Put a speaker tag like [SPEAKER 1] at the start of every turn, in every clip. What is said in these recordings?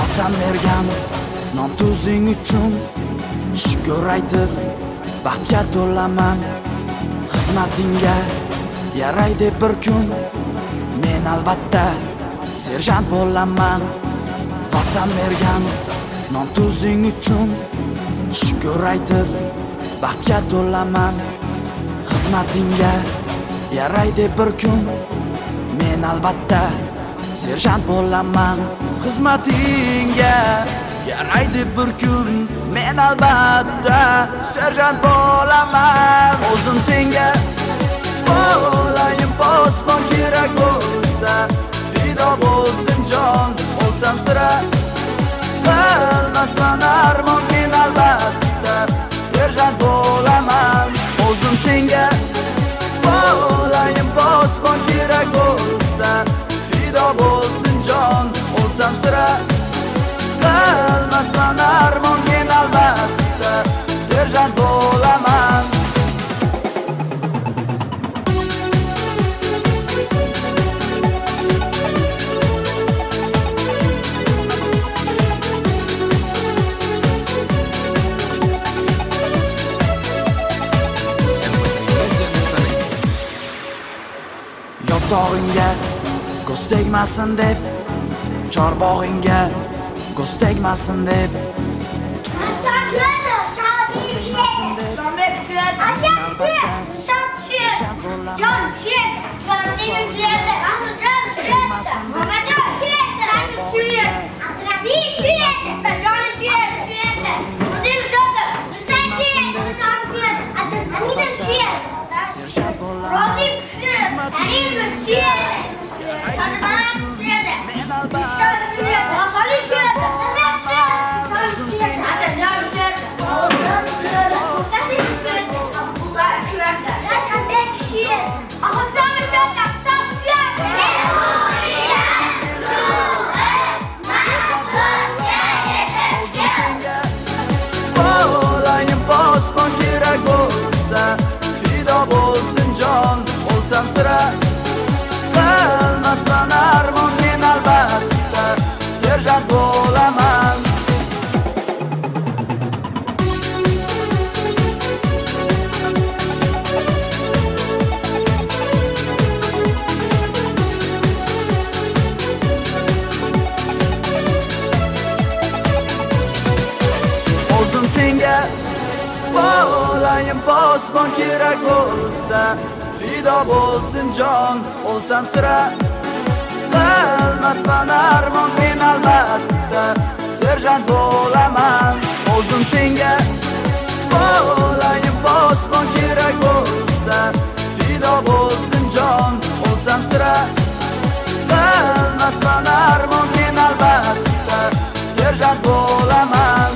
[SPEAKER 1] Otam bergan non tuzing uchun shukr aytib baxtga to'laman. Xizmatingga yaraydi bir kun, men albatta serjant bo'laman. Otam bergan non tuzing uchun shukr aytib baxtga to'laman. Xizmatingga yaraydi bir kun, men albatta serjant bo'laman. Xizmatingga yaraydi bir kun, men albatta serjant bo'laman. O'zim senga bo'layim posbon, kerak bo'lsa fido bo'lsin jon. Olsam sira qilmasman armon, men albatta serjant bo'laman. O'zim senga bo'layim posbon, kerak bo'lsa fido bo'lsin jon. Olsam sira qilmasman armon, men albatta serjant bo'laman. Yo'qdog'ingga ko'z tegmasin deb, chorbog'ingga ko'z tegmasin deb, fido bo'lsin jon. Olsam sira qilmasman armon, men albatta serjant bo'laman. O'zim senga bo'layim posbon, kerak bo'lsa fido bo'lsin jon. Olsam sira qilmasman armon, men albatta serjant bo'laman. O'zim senga bo'layim posbon, kerak bo'lsa fido bo'lsin jon. Olsam sira qilmasman armon, men albatta serjant bo'laman.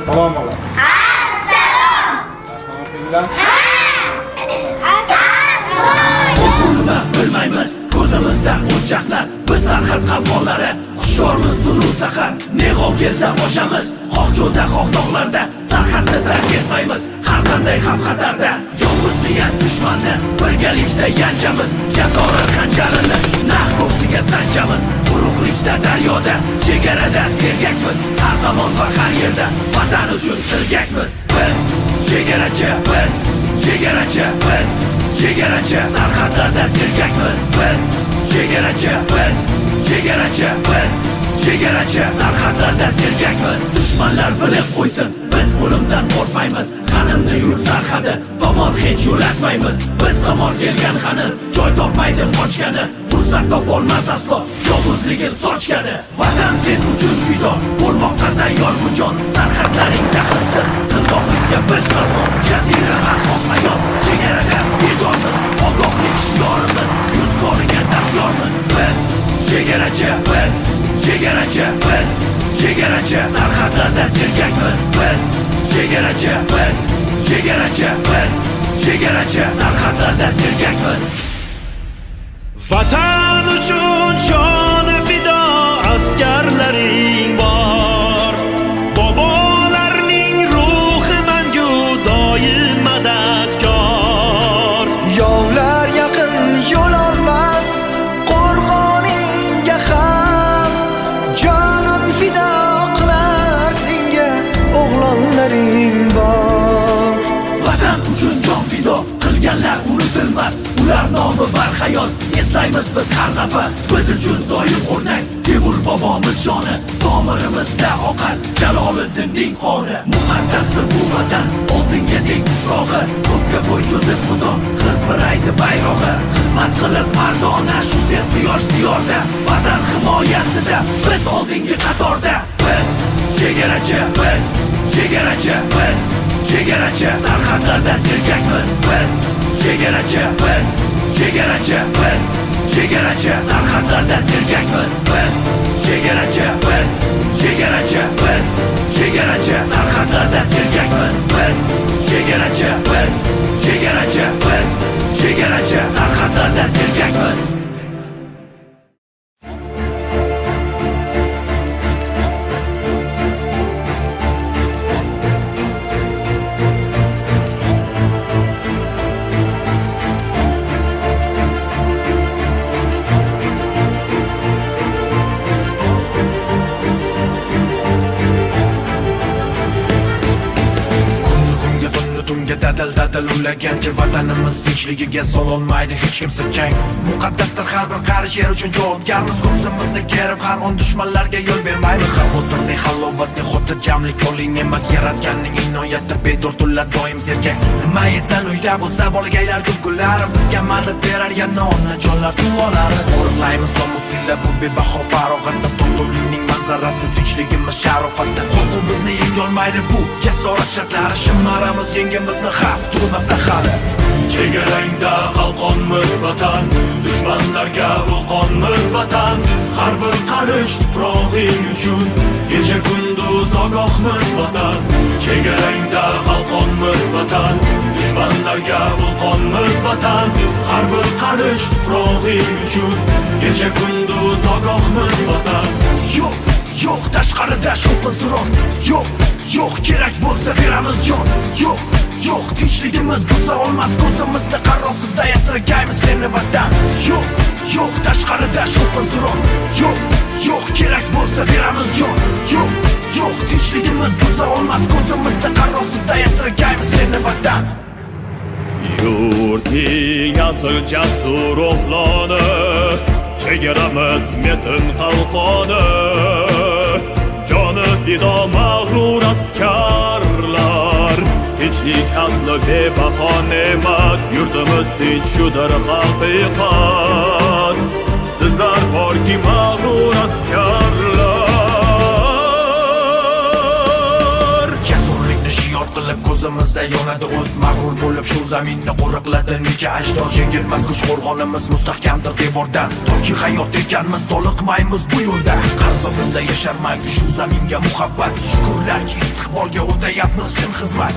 [SPEAKER 2] Salom bola. Assalom.
[SPEAKER 3] Bilmaymiz ko'zimizda o'choqlar, biz sarxat qalqonlari, hushyormiz tunu sahar, ne g'ov kelsa boshamiz, xoh cho'lda xoh tog'larda, sarxatni tark etmaymiz, har qanday xavf xatarda, yolg'iz degan dushmanni birgalikda yanchamiz, jazorat xanjarini naq ko'ksiga sanchamiz, quruqlikda daryoda, chegarada sergakmiz, har zamon va har yerda vatan uchun tirgakmiz, biz chegarachi, biz chegarachi, biz chegarachi, sarhadlarda sergakmiz, biz chegarachi, biz chegarachi, biz chegarachi, sarhadlarda sergakmiz. Dushmanlar bilib qo'ysin, biz o'limdan qo'rqmaymiz, qanimni yurt sarhadi tomon hech yo'latmaymiz, biz tomon kelgan qani joy topmaydi qochgani, fursat topolmas aslo yolg'izligin sochgani. Vatan sen uchun fido bo'lmoqqa tayyor bu jon, sarhadlaring daxlsiz, qildoqlikka biz qalqon, jazirama xohlayoz, chegarada bedormiz, ogohlik shiorimiz, yurtkoriga dafyormiz, biz chegarachi, biz chegarachi, biz chegarachi, sarhadlarda sergakmiz, biz chegarachi, biz chegarachi, biz chegarachi, sarhadlarda sergakmiz.
[SPEAKER 4] Vatan uchun joni fido askarlaring bor, bobolarning ruhi mangu doim madadkor.
[SPEAKER 1] Yovlar yaqin yo'l olmas qo'rg'oningga ham, jonin fido qilar senga o'g'lonlaring bor.
[SPEAKER 3] Vatan uchun jon fido qilganlar unutilmas, ular nomi barhayot, eslaymiz biz har nafas, biz uchun doim o'rnak, Temur bobomiz joni, tomirimizda oqar Jaloliddinning qoni. Muqaddasdir bu vatan, oltinga teng tuprog'i, ko'kka bo'y cho'zib mudom hilpiraydi bayrog'i, xizmat qilib mardona shu sen quyosh diyorda, vatan himoyasida biz oldingi qatorda, biz chegarachi, biz chegarachi, biz chegarachi, sarhadlarda sergakmiz, biz chegarachi, biz chegarachi, biz chegarachi, sarhadlarda sergakmiz, biz chegarachi, biz chegarachi, biz chegarachi, sarhadlarda sergakmiz, biz chegarachi, biz chegarachi, biz chegarachi, sarhadlarda sergakmiz.
[SPEAKER 5] Dadil ulagancha vatanimiz tinchligiga sololmaydi hech kimsa chang. Muqaddasdir har bir qarish yer uchun javobgarmiz, ko'ksimizni kerib har on dushmanlarga yo'l bermaymiz. Xavotirli halovatli xotirjamlik oliy ne'mat, yaratganning inoyati bedor tunlar doim sergak. Nima etsan uyda bo'lsa bolgaylar kulgulari, bizga madad berar yana onajonlar duolari. Qo'riqlaymiz nomusingda bu bebaho farog'atda, to'ltovlikning manzarasi tinchligimiz sharofatda. Qo'rquv bizni yengolmaydi, bu jasorat shartlari, shimaramiz yengimizni xavf turmasda hali.
[SPEAKER 3] Chegarangda qalqonmiz vatan, dushmanlarga vulqonmiz vatan, har bir qarish tuprog'ing uchun kecha kunduz ogohmiz vatan. Chegarangda qalqonmiz vatan, dushmanlarga vulqonmiz vatan, har bir qarish tuprog'ing uchun kecha kunduz ogohmiz vatan.
[SPEAKER 5] Yo'q, yo'q tashqarida shovqin-suron, yo'q, yo'q kerak bo'lsa beramiz jon, yo'q, yo'q tinchligimiz buza olmas, ko'zimizda qarosida yasirgaymiz seni vatan. Yo'q, yo'q tashqarida shovqin-suron, yo'q, yo'q kerak bo'lsa beramiz jon, yo'q, yo'q tinchligimiz buza olmas, ko'zimizda qarosida yasirgaymiz seni vatan.
[SPEAKER 6] Yurting asl jasur o'g'loni, chegaramiz metin qalqoni, joni fido mag'rur askarlar, tinchlik asli bebaho ne'mat, yurtimiz tinch shudir haqiqat, sizlar borki mag'rur askarlar.
[SPEAKER 5] Jasurlikni shior qilib ko'z ko'zimizda yonadi o't mag'rur bo'lib shu zaminni qo'riqladi necha ajdod yengilmas kuch qo'rg'onimiz mustahkamdir devordan toki hayot ekanmiz toliqmaymiz bu yo'lda qalbimizda yasharmaydi shu zaminga muhabbat shukurlarki istiqbolga o'tayapmiz chin xizmat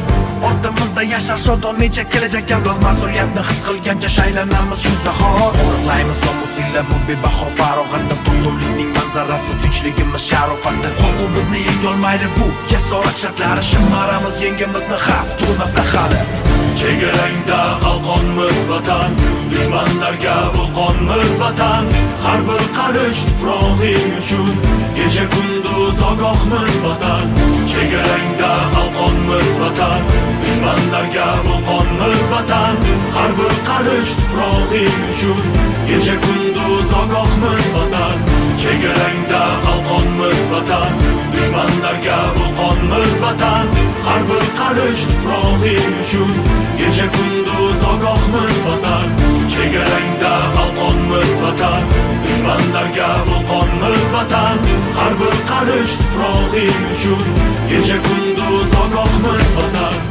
[SPEAKER 5] ortimizda yashar shodon necha kelajak avlod mas'uliyatni his qilgancha shaylanamiz shu zahot qo'riqlaymiz nomusinglar bu bebaho farog'atda to'ltovlikning manzarasi tinchligimiz sharofatda qo'rquv bizni yengolmaydi bu jasorat shartlari shimaramiz yengimizni xavf turmasda hali
[SPEAKER 6] Chegarangda qalqonmiz vatan Dushmanlarga vulqonmiz vatan Har bir qarish tuprog'ing uchun Kecha kunduz ogohmiz vatan Chegarangda qalqonmiz vatan Dushmanlarga vulqonmiz vatan Har bir qarish tuprog'ing uchun Kecha kunduz ogohmiz vatan Chegarangda qalqonmiz vatan Dushmanlarga vulqonmiz vatan Har bir qarish tuprog'ing uchun Kecha kunduz ogohmiz vatan Chegarangda qalqonmiz vatan Dushmanlarga vulqonmiz vatan Har bir qarish tuprog'ing uchun Kecha kunduz ogohmiz vatan